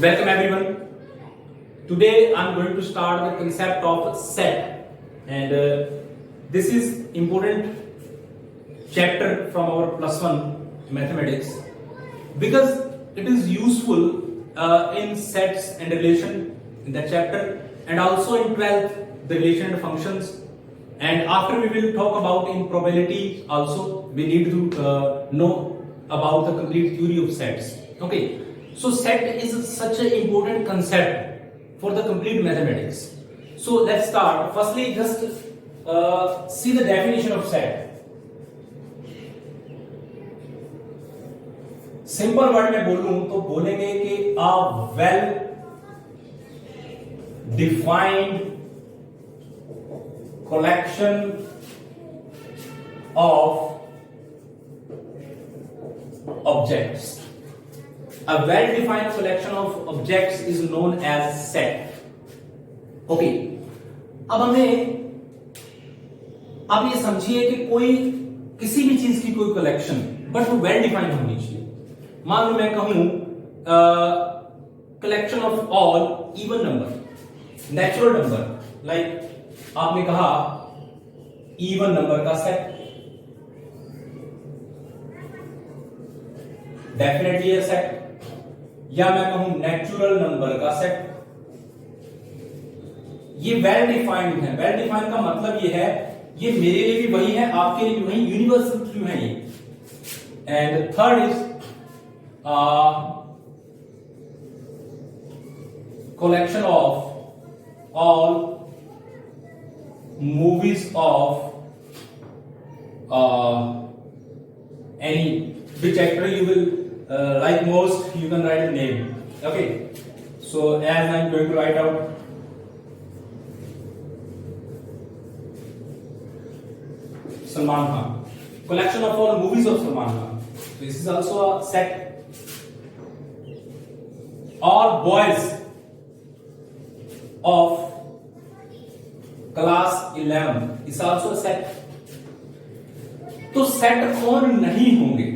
Welcome everyone. Today I'm going to start the concept of set, and this is important chapter from our plus one mathematics because it is useful in sets and relation in that chapter, and also in 12th the relation and functions, and after we will talk about in probability also we need to know about the complete theory of sets. Okay, so set is such an important concept for the complete mathematics. So let's start. Firstly, just see the definition of set. Simple word में बोलूं तो बोलेंगे कि a well defined collection of objects. A well defined collection of objects is known as set. Okay, अब आप ये समझिए कि कोई किसी भी चीज की कोई कलेक्शन बट वो वेल डिफाइंड होनी चाहिए. मान लो मैं कहूं collection of all even number, natural number, like आपने कहा इवन नंबर का सेट, डेफिनेटली ये सेट, या मैं कहूं नेचुरल नंबर का सेट. ये वेल डिफाइंड है. वेल डिफाइंड का मतलब ये है ये मेरे लिए भी वही है, आपके लिए भी वही, यूनिवर्सल क्यों है ये. And third is collection of all movies of any which actor you will like most, you can write a name. Okay, so as I'm going to write out Salman Khan, collection of all movies of Salman Khan. So this is also a set. All boys of class 11 is also a set. तो set कौन नहीं होंगे,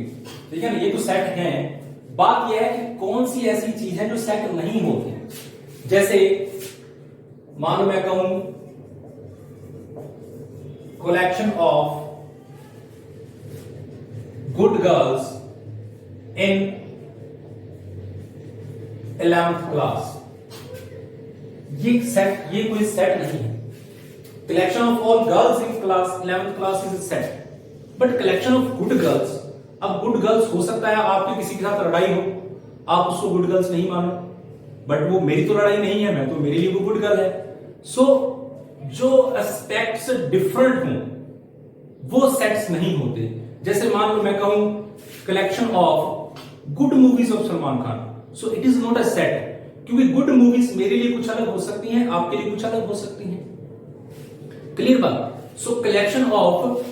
ठीक है ना, ये तो set हैं. बात यह है कि कौन सी ऐसी चीज है जो सेट नहीं होती. जैसे मान लो मैं कहूं collection of good girls in 11th class. ये कोई सेट नहीं है. Collection of all girls in class 11th class is a set, but collection of good girls, अब गुड गर्ल्स हो सकता है आपके किसी के साथ लड़ाई हो, आप उसको गुड गर्ल्स नहीं मानो, बट वो मेरी तो लड़ाई नहीं है, मैं तो मेरे लिए वो गुड गर्ल है. सो जो एस्पेक्ट्स डिफरेंट हों वो सेट्स नहीं होते. जैसे मान लो मैं कहूं collection of good movies of Salman Khan, so it is not a set, क्योंकि गुड मूवीज मेरे लिए कुछ अलग हो सकती हैं, आपके लिए कुछ अलग हो सकती हैं. क्लियर बात. सो collection of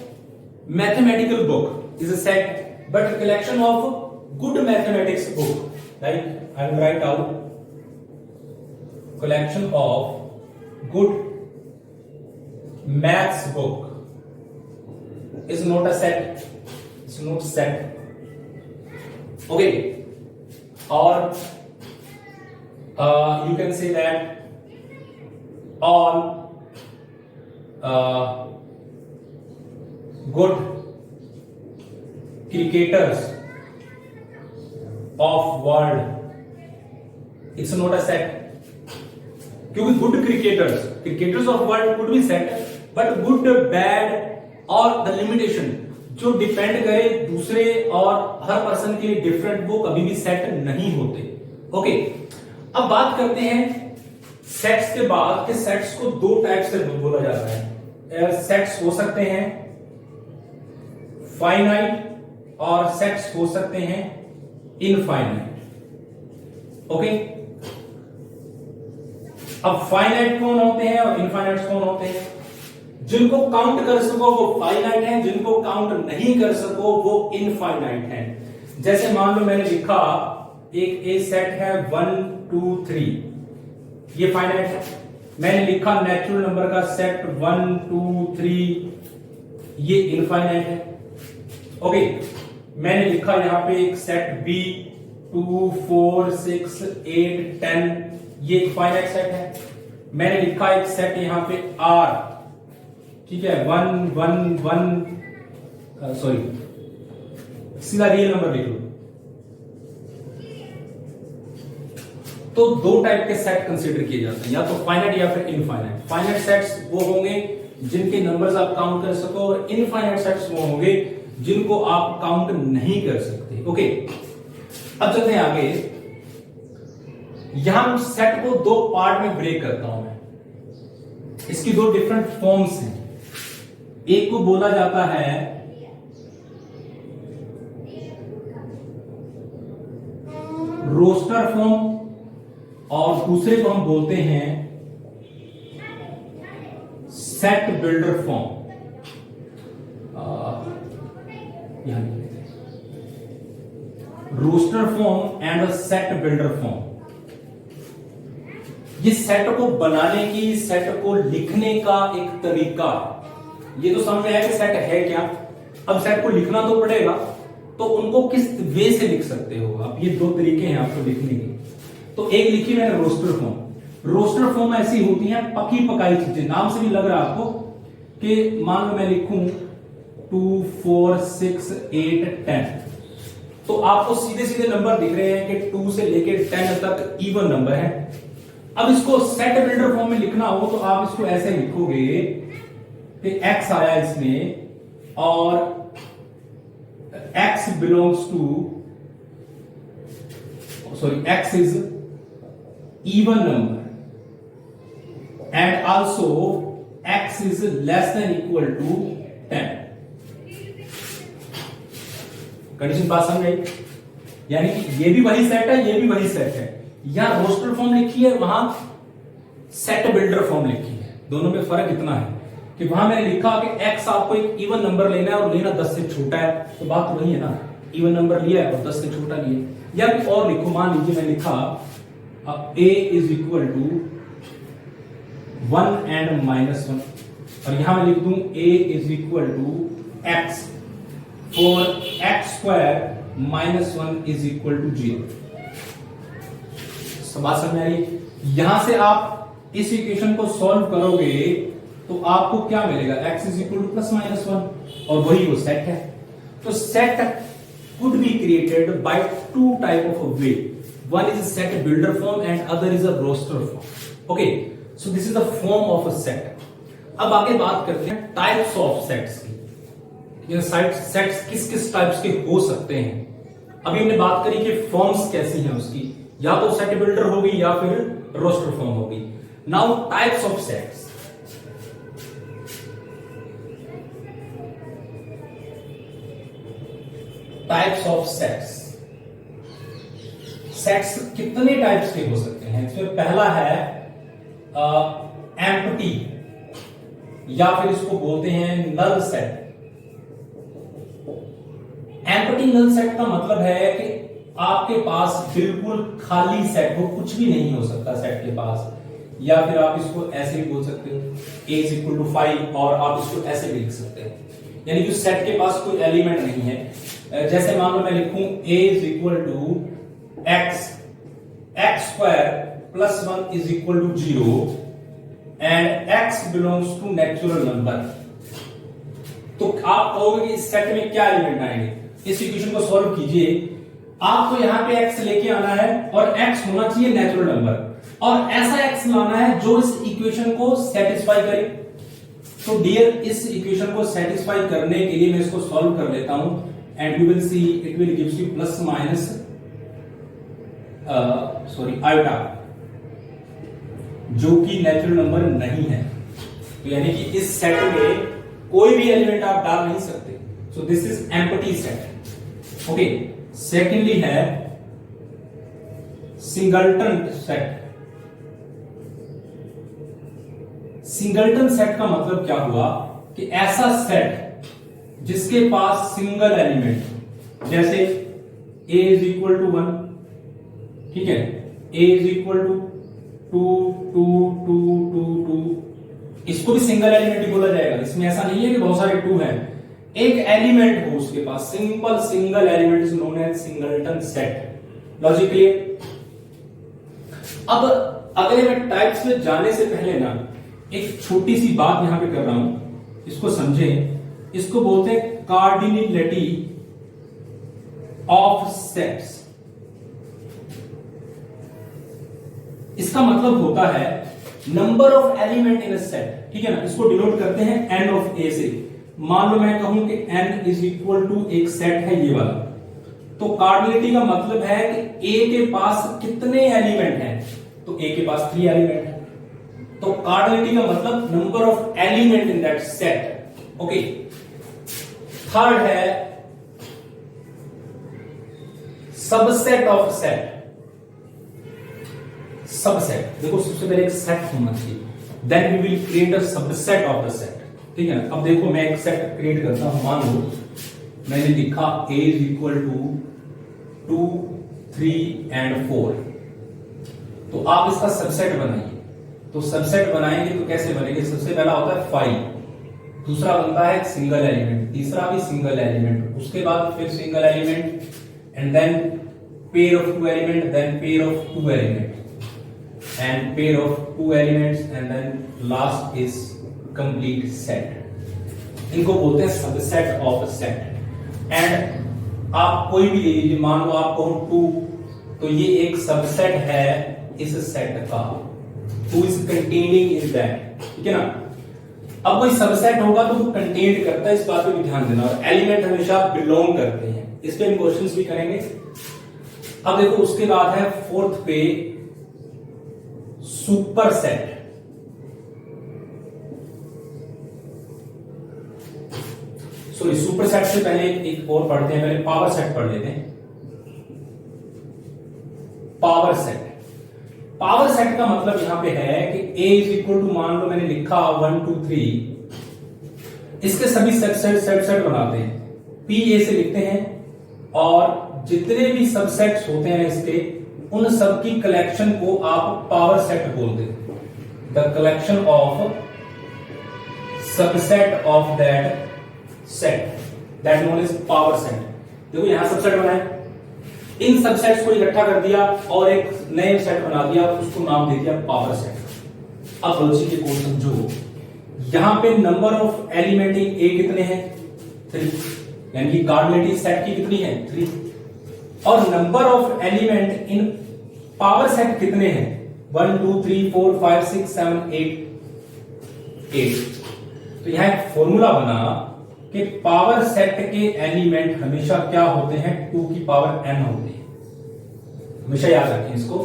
mathematical book is a set, but collection of good mathematics book, like I will write out collection of good maths book is not a set. It's not set. Okay, or you can say that all good cricketers of world, it's not a set. क्योंकि good cricketers of world could be set, but good, bad और the limitation जो depend करे दूसरे और हर person के लिए different, वो कभी भी सेट नहीं होते. ओके, अब बात करते हैं सेट्स के बाद कि सेट्स को दो टाइप से बोला जाता है. सेट्स हो सकते हैं फाइनाइट और सेट्स हो सकते हैं इनफाइनाइट. ओके, अब फाइनाइट कौन होते हैं और इनफाइनाइट कौन होते हैं. जिनको काउंट कर सको वो फाइनाइट हैं, जिनको काउंट नहीं कर सको वो इनफाइनाइट हैं. जैसे मान लो मैंने लिखा एक ए सेट है 1 2 3, ये फाइनाइट है. मैंने लिखा नेचुरल नंबर का सेट 1 2 3, ये इनफाइनाइट है. ओके, मैंने लिखा यहां पे एक सेट बी 2 4 6 8 10 ये एक फाइनाइट सेट है। मैंने लिखा एक सेट यहां पे R, ठीक है, 1 1 1 सॉरी सीधा रियल नंबर लिख लो। तो दो टाइप के सेट कंसीडर किए जाते हैं, या तो फाइनाइट या फिर इनफाइनाइट। फाइनाइट सेट्स वो होंगे जिनके नंबर्स आप काउंट कर सको, और इनफाइनाइट सेट्स वो होंगे जिनको आप काउंट नहीं कर सकते। ओके, अब चलते हैं आगे। यहां सेट को दो पार्ट में ब्रेक करता हूं मैं। इसकी दो डिफरेंट फॉर्म्स हैं। एक को बोला जाता है रोस्टर फॉर्म, और दूसरे को हम बोलते हैं सेट बिल्डर फॉर्म। यहां roster form and set builder form. ये सेट को बनाने की, सेट को लिखने का एक तरीका। ये तो समझ में आया कि सेट है क्या। अब सेट को लिखना तो पड़ेगा, तो उनको किस वे से लिख सकते हो आप। ये दो तरीके हैं आपको लिखने के। तो एक लिखी मैंने रोस्टर फॉर्म। रोस्टर फॉर्म ऐसी होती है पकी पकाई चीजें। नाम से भी लग रहा है आपको कि मान लो मैं लिखूं 2 4 6 8 10, तो आपको सीधे सीधे नंबर दिख रहे हैं कि 2 से लेकर 10 तक इवन नंबर है। अब इसको सेट बिल्डर फॉर्म में लिखना हो तो आप इसको ऐसे लिखोगे कि x आया इसमें, और x belongs to, sorry x is even number and also x is less than equal to 10। Condition बात समझ आई? यानी ये भी वही सेट है, ये भी वही सेट है। यहां रोस्टर फॉर्म लिखी है, वहां सेट बिल्डर फॉर्म लिखी है। दोनों में फर्क इतना है कि वहां मैंने लिखा कि x आपको एक इवन नंबर लेना है और लेना 10 से छोटा है, तो बात तो वही है ना, इवन नंबर लिया है और 10 से छोटा लिया। या और लिखो, मान लीजिए मैं लिखा a is equal to 1 and -1, और यहां मैं लिख दूं a is equal to x for x square -1 is equal to 0। बात समझ आ रही? यहां से आप इस इक्वेशन को सॉल्व करोगे तो आपको क्या मिलेगा, x इज इक्वल टू +-1, और वही वो सेट है। तो set could be created by two type of way. One is a set builder form and other is a roster form. Okay, so this is the form of a set. अब आगे बात करते हैं types of sets की। ये sets किस किस types के हो सकते हैं। अभी हमने बात करी कि फॉर्म्स कैसी हैं उसकी, या तो सेट बिल्डर होगी या फिर रोस्टर फॉर्म होगी। Now types of sets. Types of sets. Sets कितने टाइप्स के हो सकते हैं? इसमें पहला है एम्प्टी, या फिर इसको बोलते हैं null set. Empty null set का मतलब है कि आपके पास बिल्कुल खाली सेट हो, कुछ भी नहीं हो सकता सेट के पास। या फिर आप इसको ऐसे भी बोल सकते हो a इज इक्वल टू 5, और आप इसको ऐसे भी लिख सकते हैं, यानी कि सेट के पास कोई एलिमेंट नहीं है। जैसे मान लो मैं लिखूं a is equal to x square +1 is equal to 0 and x belongs to natural number. तो आप कहोगे कि इस सेट में क्या एलिमेंट आएंगे? इस इक्वेशन को सॉल्व कीजिए। आपको यहां पे x लेके आना है और x होना चाहिए नेचुरल नंबर, और ऐसा x लाना है जो इस इक्वेशन को सेटिस्फाई करे। तो डियर, इस इक्वेशन को सेटिस्फाई करने के लिए मैं इसको सॉल्व कर लेता हूं, and you will see it will gives you iota, जो कि नेचुरल नंबर नहीं है। तो यानी कि इस सेट में कोई भी एलिमेंट आप डाल नहीं सकते। सो this is empty set. Okay, secondly है सिंगलटन सेट। सिंगलटन सेट का मतलब क्या हुआ कि ऐसा सेट जिसके पास सिंगल एलिमेंट, जैसे a इज इक्वल टू 1, ठीक है, a इज इक्वल टू 2 2 2 2 2, इसको भी सिंगल एलिमेंट ही बोला जाएगा। इसमें ऐसा नहीं है कि बहुत सारे 2 हैं, एक एलिमेंट हो उसके पास, simple single element is known as singleton set. Logic clear? अब अगले मैं टाइप्स में जाने से पहले ना एक छोटी सी बात यहां पे कर रहा हूं, इसको समझें। इसको बोलते हैं कार्डिनलिटी ऑफ सेट्स। इसका मतलब होता है number of element in a set, ठीक है ना। इसको डिनोट करते हैं एन ऑफ ए से। मान लो मैं कहूं कि n इज इक्वल टू एक सेट है ये वाला, तो कार्डिनलिटी का मतलब है कि a के पास कितने एलिमेंट हैं, तो a के पास 3 एलिमेंट है, तो कार्डिनलिटी का मतलब number of element in that set. Okay, third है सबसेट ऑफ सेट। सबसेट, देखो सबसे पहले एक सेट होना चाहिए, then we will create a subset of the set, ठीक है ना। अब देखो मैं एक सेट क्रिएट करता हूं, मान लो मैंने लिखा a is equal to 2, 3 and 4, तो आप इसका सबसेट बनाइए। तो सबसेट बनाएंगे तो कैसे बनेंगे? सबसे पहला होता है 5, दूसरा बनता है सिंगल एलिमेंट, तीसरा भी सिंगल एलिमेंट, उसके बाद फिर single element and then pair of 2 element, then pair of 2 element and pair of 2 elements and then last is complete set। इनको बोलते हैं सबसेट ऑफ सेट। एंड आप कोई भी ले लीजिए, मान लो आप कहो 2, तो ये एक सबसेट है इस सेट का, 2 is containing in that, ठीक है ना। अब कोई सबसेट होगा तो वो कंटेन करता है, इस बात पे भी ध्यान देना। और एलिमेंट हमेशा बिलोंग करते हैं, इस पे हम क्वेश्चंस भी करेंगे। अब देखो उसके बाद है फोर्थ पे super set. Sorry, super set से पहले एक और पढ़ते हैं, पहले पावर सेट पढ़ लेते हैं। पावर सेट, पावर सेट का मतलब यहां पे है कि a इज इक्वल टू, मान लो मैंने लिखा 1 2 3, इसके सभी सेट बनाते हैं, p a से लिखते हैं, और जितने भी सबसेट्स होते हैं इसके, उन सब की कलेक्शन को आप पावर सेट बोलते हैं। The collection of subset of that set, that known is power set. देखो यहां सबसेट बनाए, इन सबसेट्स को इकट्ठा कर दिया और एक नए सेट बना दिया, उसको नाम दे दिया पावर सेट। अब लॉजिक को समझो, यहां पे नंबर ऑफ एलिमेंट इन ए कितने हैं? 3, यानी कि कार्डिनलिटी सेट की कितनी है? 3। और number of element in power set कितने हैं? 1 2 3 4 5 6 7 8। तो यहां एक फॉर्मूला बना कि पावर सेट के एलिमेंट हमेशा क्या होते हैं? 2 की पावर n होते हैं, हमेशा याद रखें इसको।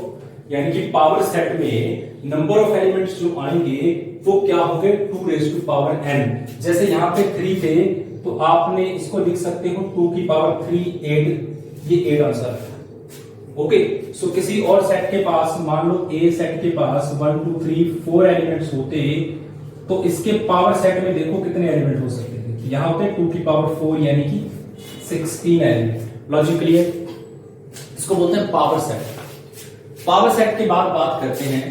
यानी कि पावर सेट में नंबर ऑफ एलिमेंट्स जो आएंगे वो क्या होंगे? 2 रेज़ टू पावर n। जैसे यहां पे 3 थे तो आपने इसको लिख सकते हो 2 की पावर 3 8, ये 8 आंसर है। ओके, सो किसी और सेट के पास, मान लो ए सेट के पास 1 2 3 4 एलिमेंट्स होते, तो इसके पावर सेट में देखो कितने एलिमेंट हो सकते थे? यहां होते 2 की पावर 4, यानी कि 16 एलिमेंट। Logic clear? इसको बोलते हैं पावर सेट। पावर सेट के बाद बात करते हैं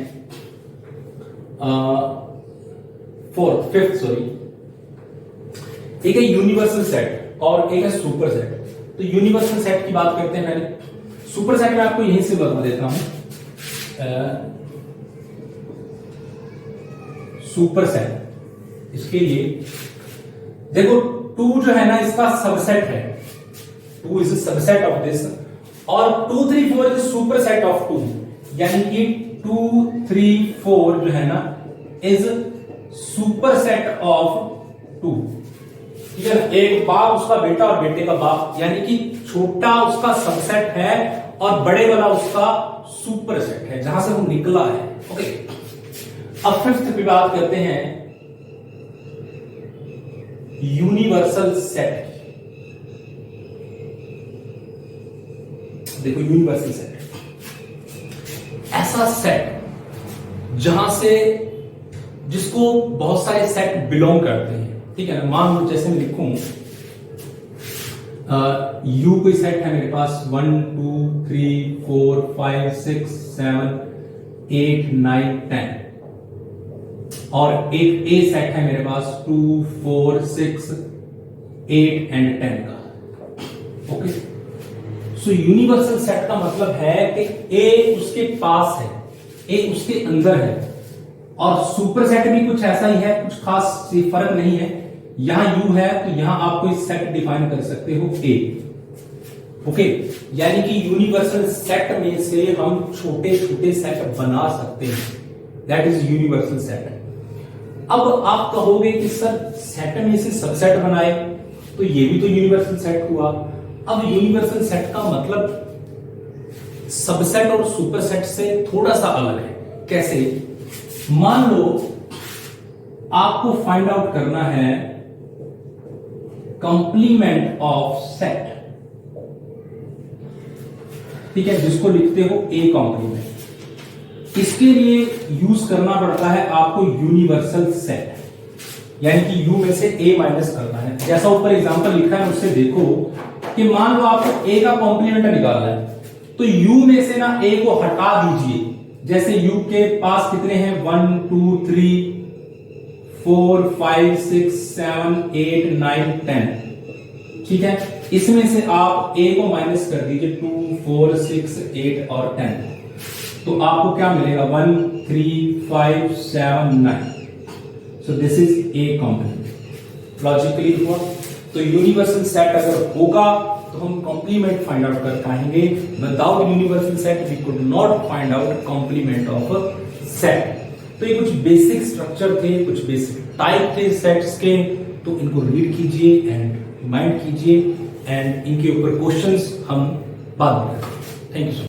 फिफ्थ, एक है यूनिवर्सल सेट और एक है सुपर सेट। तो यूनिवर्सल सेट की बात करते हैं पहले। सुपर सेट में आपको यहीं से बता देता हूं, सुपर सेट, इसके लिए देखो 2 जो है ना इसका सबसेट है, 2 इज सबसेट ऑफ दिस, और 2 3 4 इज सुपर सेट ऑफ 2, यानी कि 2 3 4 जो है ना इज सुपर सेट ऑफ 2। ठीक है, एक बाप उसका बेटा और बेटे का बाप, यानी कि छोटा उसका सबसेट है और बड़े वाला उसका सुपर सेट है, जहां से वो निकला है। ओके, अब फिफ्थ पे बात करते हैं यूनिवर्सल सेट। देखो यूनिवर्सल सेट ऐसा सेट जहां से जिसको बहुत सारे सेट बिलोंग करते हैं, ठीक है ना। मान लो जैसे मैं लिखूं यू कोई सेट है मेरे पास 1 2 3 4 5 6 7 8 9 10, और एक ए सेट है मेरे पास 2 4 6 8 एंड 10 का। ओके, सो यूनिवर्सल सेट का मतलब है कि ए उसके पास है, ए उसके अंदर है, और सुपर सेट भी कुछ ऐसा ही है, कुछ खास फर्क नहीं है। यहां यू है तो यहां आप कोई सेट डिफाइन कर सकते हो ए। ओके, यानी कि यूनिवर्सल सेट में से हम छोटे छोटे सेट बना सकते हैं, दैट इज यूनिवर्सल सेट। अब आप कहोगे कि सर सेट में से सबसेट बनाए तो ये भी तो यूनिवर्सल सेट हुआ। अब यूनिवर्सल सेट का मतलब सबसेट और सुपरसेट से थोड़ा सा अलग है। कैसे? मान लो आपको फाइंड आउट करना है कंप्लीमेंट ऑफ सेट, ठीक है, जिसको लिखते हो ए कॉम्प्लीमेंट। इसके लिए यूज करना पड़ता है आपको यूनिवर्सल सेट, यानी कि यू में से ए माइनस करना है। जैसा ऊपर एग्जांपल लिखा है उससे देखो कि मान लो आपको ए का कॉम्प्लीमेंट निकालना है, तो यू में से ना ए को हटा दीजिए। जैसे यू के पास कितने हैं, 1 2 3 4 5 6 7 8 9 10, ठीक है। इसमें से आप ए को माइनस कर दीजिए, 2 4 6 8 और 10, तो आपको क्या मिलेगा, 1 3 5 7 9। So this is a complement. Logically हुआ। तो यूनिवर्सल सेट अगर होगा तो हम कॉम्प्लीमेंट फाइंड आउट कर पाएंगे। Without universal set we could not find out complement of set. तो ये कुछ बेसिक स्ट्रक्चर थे, कुछ बेसिक टाइप थे सेट्स के, तो इनको रीड कीजिए एंड रिमाइंड कीजिए, एंड इनके ऊपर क्वेश्चंस हम बाद में करेंगे। Thank you so much.